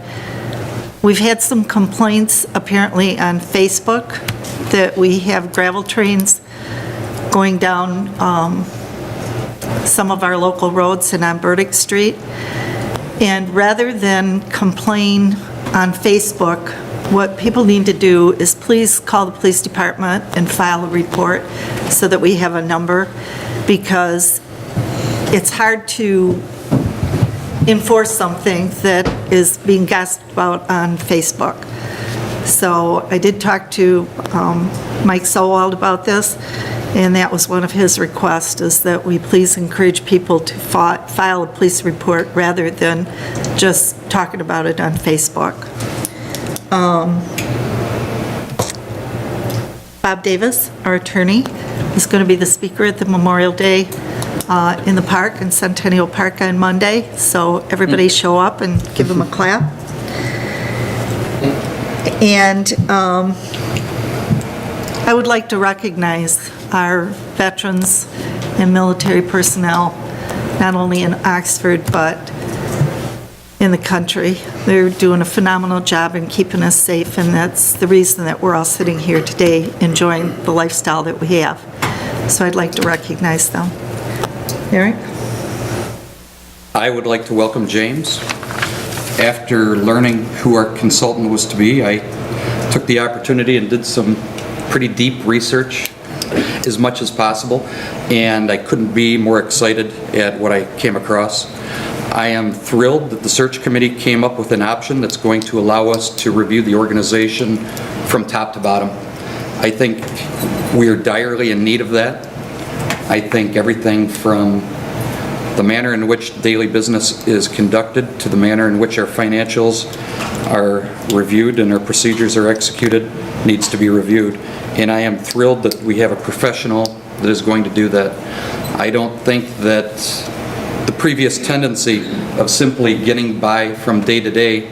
we've had some complaints apparently on Facebook that we have gravel trains going down some of our local roads and on Burdick Street. And rather than complain on Facebook, what people need to do is please call the police department and file a report so that we have a number, because it's hard to enforce something that is being gossiped about on Facebook. So I did talk to Mike Sowald about this, and that was one of his requests, is that we please encourage people to file a police report rather than just talking about it on Facebook. Bob Davis, our attorney, is going to be the speaker at the Memorial Day in the park, in Centennial Park on Monday, so everybody show up and give him a clap. And I would like to recognize our veterans and military personnel, not only in Oxford, but in the country. They're doing a phenomenal job in keeping us safe, and that's the reason that we're all sitting here today enjoying the lifestyle that we have. So I'd like to recognize them. Eric? I would like to welcome James. After learning who our consultant was to be, I took the opportunity and did some pretty deep research as much as possible, and I couldn't be more excited at what I came across. I am thrilled that the search committee came up with an option that's going to allow us to review the organization from top to bottom. I think we are direly in need of that. I think everything from the manner in which daily business is conducted to the manner in which our financials are reviewed and our procedures are executed needs to be reviewed. And I am thrilled that we have a professional that is going to do that. I don't think that the previous tendency of simply getting by from day to day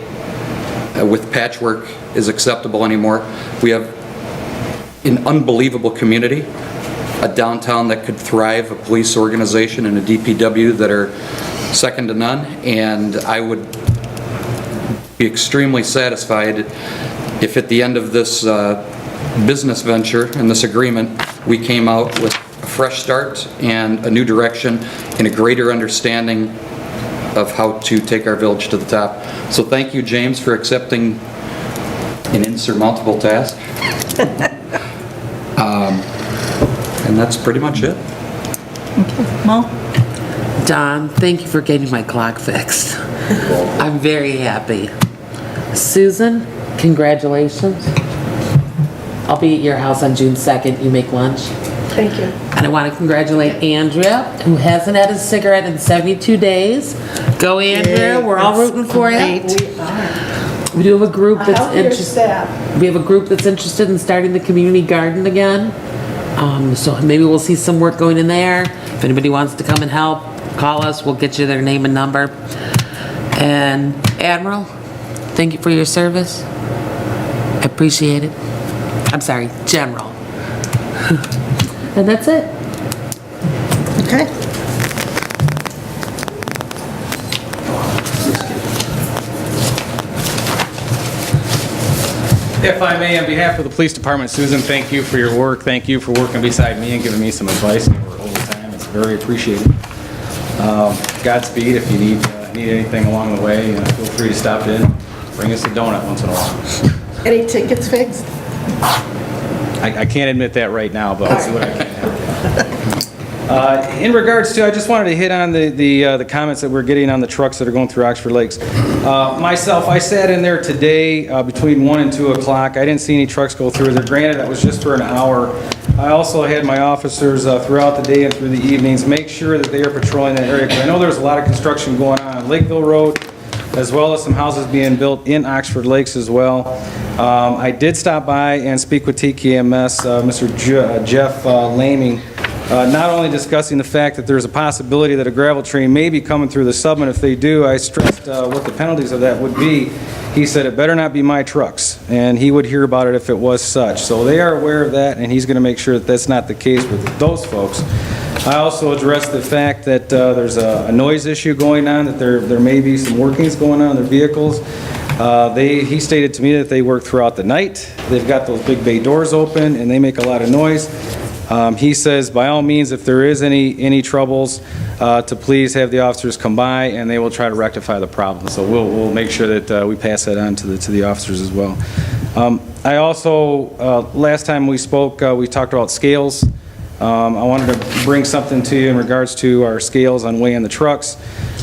with patchwork is acceptable anymore. We have an unbelievable community, a downtown that could thrive, a police organization and a DPW that are second to none, and I would be extremely satisfied if at the end of this business venture and this agreement, we came out with a fresh start and a new direction and a greater understanding of how to take our village to the top. So thank you, James, for accepting an insurmountable task. And that's pretty much it. Mo? Don, thank you for getting my clock fixed. I'm very happy. Susan, congratulations. I'll be at your house on June 2nd. You make lunch. Thank you. And I want to congratulate Andrea, who hasn't had a cigarette in 72 days. Go, Andrea. We're all rooting for you. We are. We do have a group A that's healthier interested. staff. We have a group that's interested in starting the community garden again. So maybe we'll see some work going in there. If anybody wants to come and help, call us. We'll get you their name and number. And Admiral, thank you for your service. I appreciate it. I'm sorry, General. And that's it. Okay. If I may, on behalf of the police department, Susan, thank you for your work. Thank you for working beside me and giving me some advice over time. It's very appreciated. Godspeed. If you need anything along the way, feel free to stop in. Bring us a donut once in a while. Any tickets fixed? I can't admit that right now, but I'll see what I can. In regards to, I just wanted to hit on the comments that we're getting on the trucks that are going through Oxford Lakes. Myself, I sat in there today between 1 and 2 o'clock. I didn't see any trucks go through there. Granted, that was just for an hour. I also had my officers throughout the day and through the evenings make sure that they are patrolling that area. 'Cause I know there's a lot of construction going on Lakeville Road, as well as some houses being built in Oxford Lakes as well. I did stop by and speak with TKMS, Mr. Jeff Laming, not only discussing the fact that there's a possibility that a gravel train may be coming through the sub, and if they do, I stressed what the penalties of that would be. He said it better not be my trucks, and he would hear about it if it was such. So they are aware of that, and he's going to make sure that that's not the case with those folks. I also addressed the fact that there's a noise issue going on, that there may be some workings going on in their vehicles. He stated to me that they work throughout the night. They've got those big bay doors open, and they make a lot of noise. He says, by all means, if there is any troubles, to please have the officers come by, and they will try to rectify the problem. So we'll make sure that we pass that on to the officers as well. I also, last time we spoke, we talked about scales. I wanted to bring something to you in regards to our scales on weighing the trucks.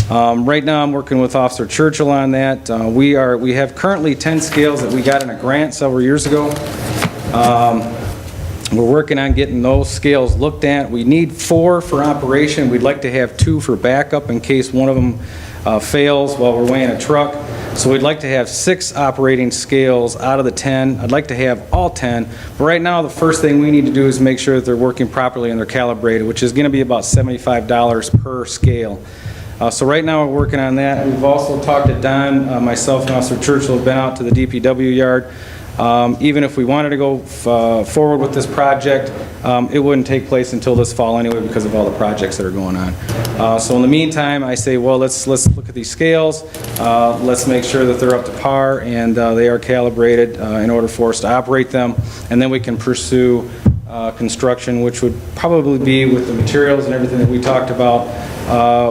Right now, I'm working with Officer Churchill on that. We have currently 10 scales that we got in a grant several years ago. We're working on getting those scales looked at. We need 4 for operation. We'd like to have 2 for backup in case one of them fails while we're weighing a truck. So we'd like to have 6 operating scales out of the 10. I'd like to have all 10. But right now, the first thing we need to do is make sure that they're working properly and they're calibrated, which is going to be about $75 per scale. So right now, we're working on that. We've also talked to Don, myself and Officer Churchill have been out to the DPW yard. Even if we wanted to go forward with this project, it wouldn't take place until this fall anyway because of all the projects that are going on. So in the meantime, I say, well, let's look at these scales. Let's make sure that they're up to par and they are calibrated in order for us to operate them. And then we can pursue construction, which would probably be, with the materials and everything that we talked about,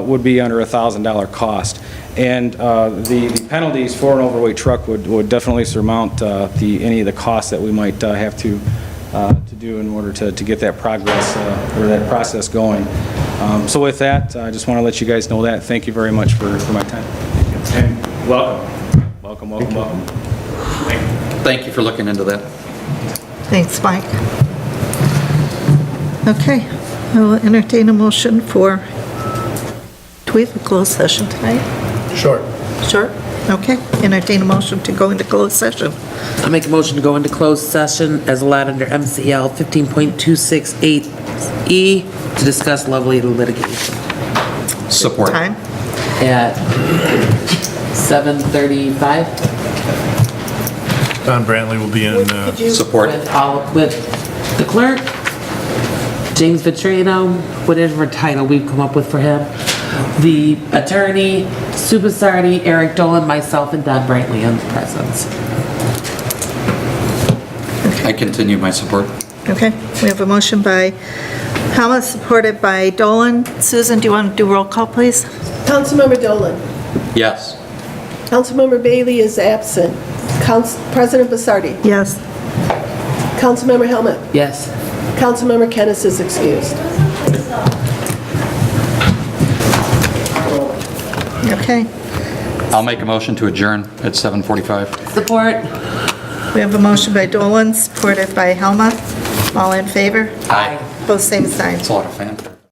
would be under $1,000 cost. And the penalties for an overweight truck would definitely surmount any of the costs that we might have to do in order to get that progress or that process going. So with that, I just want to let you guys know that. Thank you very much for my time. And welcome. Welcome, welcome, welcome. Thank you for looking into that. Thanks, Mike. Okay, I will entertain a motion for, do we have a closed session tonight? Short. Sure. Okay, entertain a motion to go into closed session. I make a motion to go into closed session as allowed under MCL 15.268E to discuss lovely litigation Support. Time? at 7:35 Don Brantley will be in, Could you, Support. with the clerk, James Vitrino, whatever title we've come up with for him, the attorney, Sue Basardi, Eric Dolan, myself, and Don Brantley in presence. I continue my support. Okay, we have a motion by Helmut, supported by Dolan. Susan, do you want to do roll call, please? Councilmember Dolan. Yes. Councilmember Bailey is absent. President Basardi. Yes. Councilmember Helmut. Yes. Councilmember Kennis is excused. Okay, I'll make a motion to adjourn at 7:45. Support. we have a motion by Dolan, supported by Helmut. All in favor? Aye. Both same sign. That's a lot of fan.